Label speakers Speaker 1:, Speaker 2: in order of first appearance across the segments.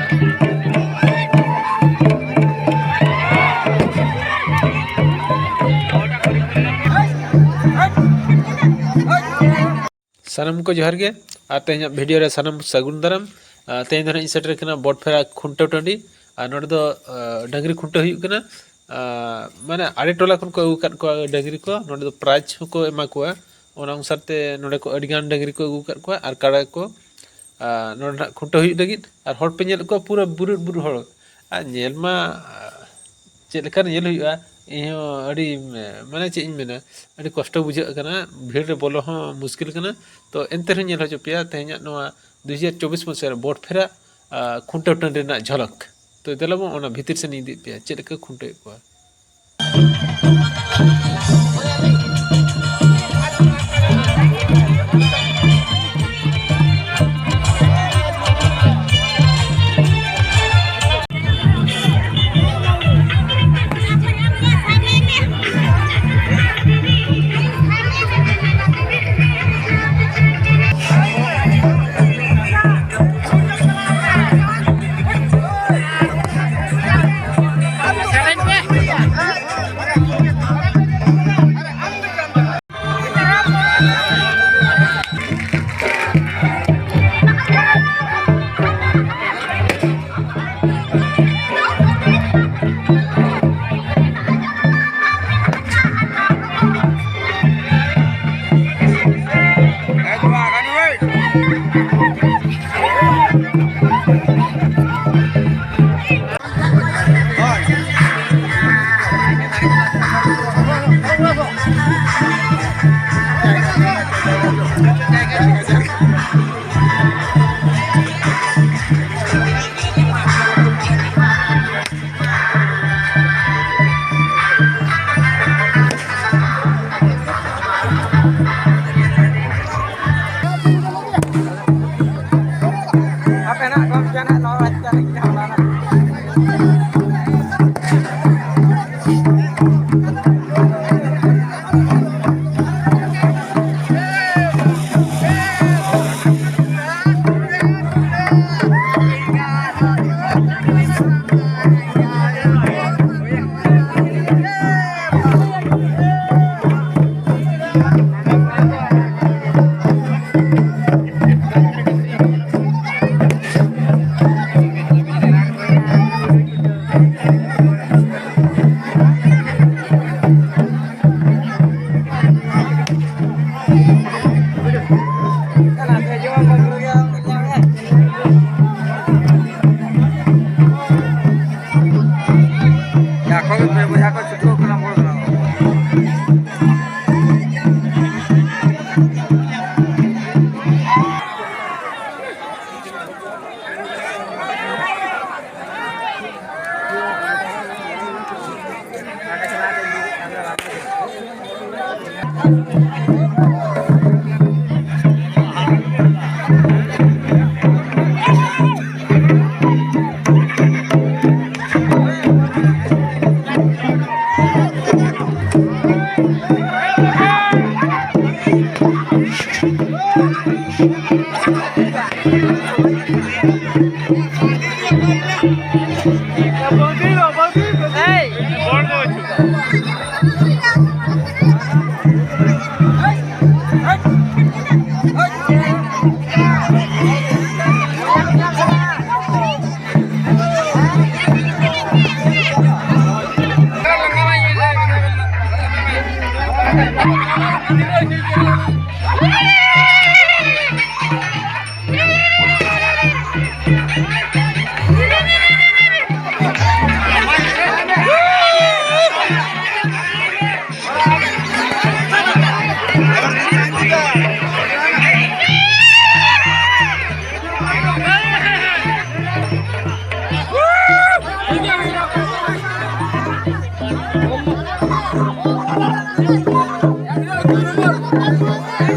Speaker 1: सानम को जोहार गे और तेज भिडियो रे सानम सगुन दाराम तेज दो सेटर करना बटफेरा खुंटे टाँडी और नोडे डंगरी खुंटे हुई माने आड़े टोला खन को अगू को डंगरी को नोडे प्राइज को एमा को अनुसार ते नोडे को अड़ीगान डंगरी को अगू को और काड़ा को नोडे खुंटे हुई लगित और हर पे नेल को पूरा बुरु बुरु हर और नेल मा चेक लेकर नेल हुई इन अड़ी माने चे मेना अड़ी कष्ट बुझे भीड़ रे बोलो हाँ मुश्किल करना तो एनते नेल हजो पे तेज 2024 मसीह बटफेरा खुंटे टाँडी झलक तो देलाबो भीतर से इदी पे चेक खुंटे को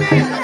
Speaker 2: Thank you.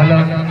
Speaker 2: Halo.